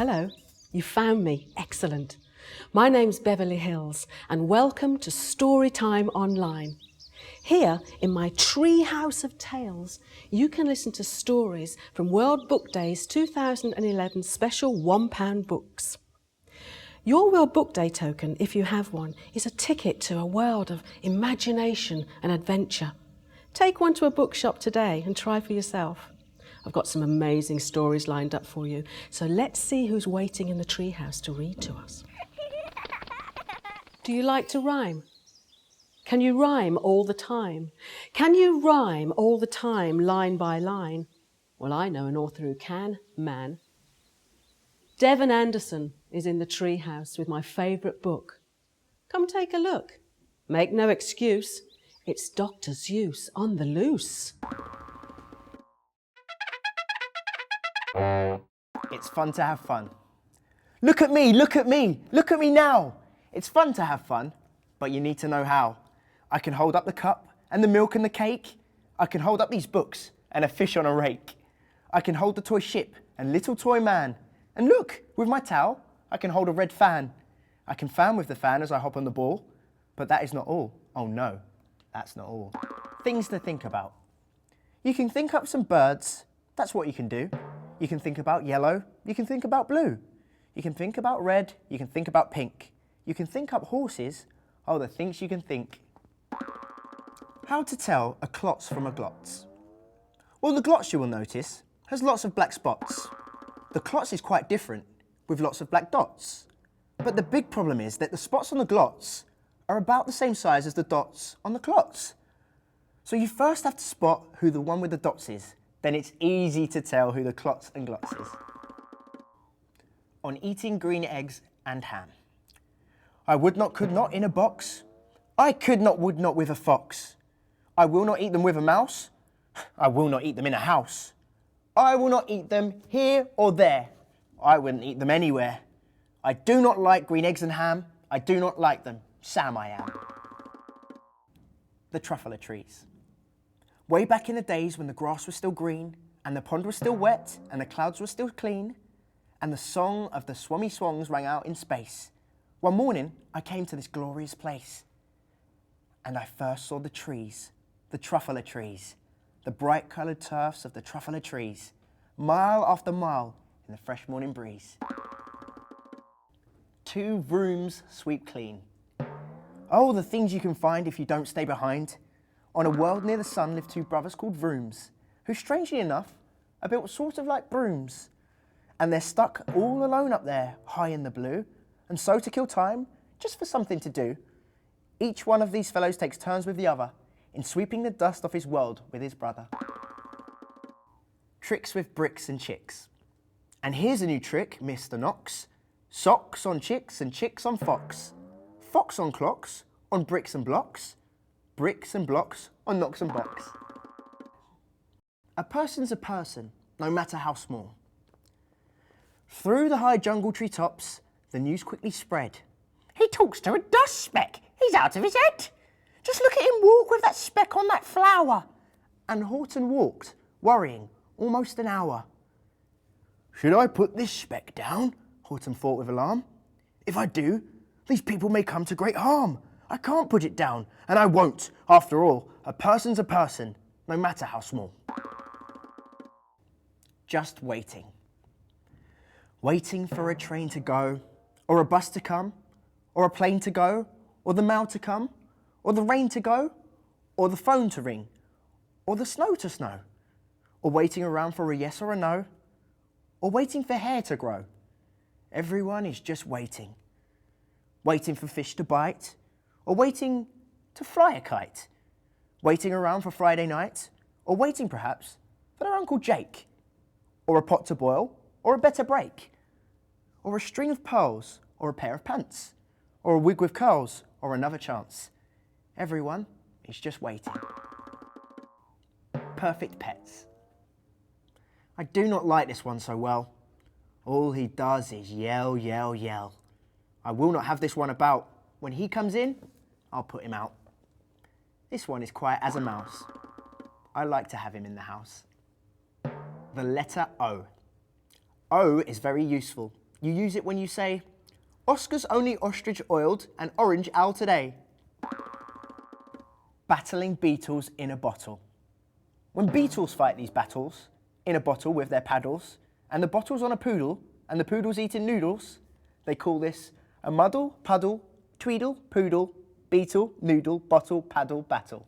Hello, you found me. Excellent. My name's Beverly Hills and welcome to Storytime Online. Here in my tree house of tales, you can listen to stories from World Book Day's 2011 special £1 books. Your World Book Day token, if you have one, is a ticket to a world of imagination and adventure. Take one to a bookshop today and try for yourself. I've got some amazing stories lined up for you, so let's see who's waiting in the treehouse to read to us. Do you like to rhyme? Can you rhyme all the time? Can you rhyme all the time, line by line? Well, I know an author who can, man. Devon Anderson is in the treehouse with my favourite book. Come take a look. Make no excuse. It's Dr. Seuss on the loose. It's fun to have fun. Look at me, look at me, look at me now. It's fun to have fun, but you need to know how. I can hold up the cup and the milk and the cake. I can hold up these books and a fish on a rake. I can hold the toy ship and little toy man. And look, with my towel, I can hold a red fan. I can fan with the fan as I hop on the ball. But that is not all. Oh no, that's not all. Things to think about. You can think up some birds. That's what you can do. You can think about yellow. You can think about blue. You can think about red. You can think about pink. You can think up horses. Oh, the things you can think. How to tell a Klotz from a Glotz? Well, the Glotz, you will notice, has lots of black spots. The Klotz is quite different, with lots of black dots. But the big problem is that the spots on the Glotz are about the same size as the dots on the Klotz. So you first have to spot who the one with the dots is. Then it's easy to tell who the Klotz and Glotz is. On eating green eggs and ham. I would not, could not in a box. I could not, would not with a fox. I will not eat them with a mouse. I will not eat them in a house. I will not eat them here or there. I wouldn't eat them anywhere. I do not like green eggs and ham. I do not like them. Sam I am. The Truffula Trees. Way back in the days when the grass was still green, and the pond was still wet, and the clouds were still clean, and the song of the swummy swans rang out in space, one morning I came to this glorious place. And I first saw the trees, the Truffula Trees, the bright coloured turfs of the Truffula Trees, mile after mile in the fresh morning breeze. 2 rooms sweep clean. Oh, the things you can find if you don't stay behind. On a world near the sun live 2 brothers called Vrooms, who strangely enough are built sort of like brooms. And they're stuck all alone up there, high in the blue. And so to kill time, just for something to do, each one of these fellows takes turns with the other in sweeping the dust off his world with his brother. Tricks with bricks and chicks. And here's a new trick, Mr. Knox. Socks on chicks and chicks on fox. Fox on clocks, on bricks and blocks. Bricks and blocks on knocks and box. A person's a person, no matter how small. Through the high jungle treetops, the news quickly spread. He talks to a dust speck. He's out of his head. Just look at him walk with that speck on that flower. And Horton walked, worrying, almost an hour. Should I put this speck down? Horton thought with alarm. If I do, these people may come to great harm. I can't put it down, and I won't. After all, a person's a person, no matter how small. Just waiting. Waiting for a train to go, or a bus to come, or a plane to go, or the mail to come, or the rain to go, or the phone to ring, or the snow to snow, or waiting around for a yes or a no, or waiting for hair to grow. Everyone is just waiting. Waiting for fish to bite, or waiting to fly a kite. Waiting around for Friday night, or waiting perhaps for their Uncle Jake, or a pot to boil, or a better break, or a string of pearls, or a pair of pants, or a wig with curls, or another chance. Everyone is just waiting. Perfect pets. I do not like this one so well. All he does is yell, yell, yell. I will not have this one about. When he comes in, I'll put him out. This one is quiet as a mouse. I like to have him in the house. The letter O. O is very useful. You use it when you say, Oscar's only ostrich oiled and orange owl today. Battling beetles in a bottle. When beetles fight these battles, in a bottle with their paddles, and the bottle's on a poodle, and the poodle's eating noodles, they call this a muddle, puddle, tweedle, poodle, beetle, noodle, bottle, paddle, battle.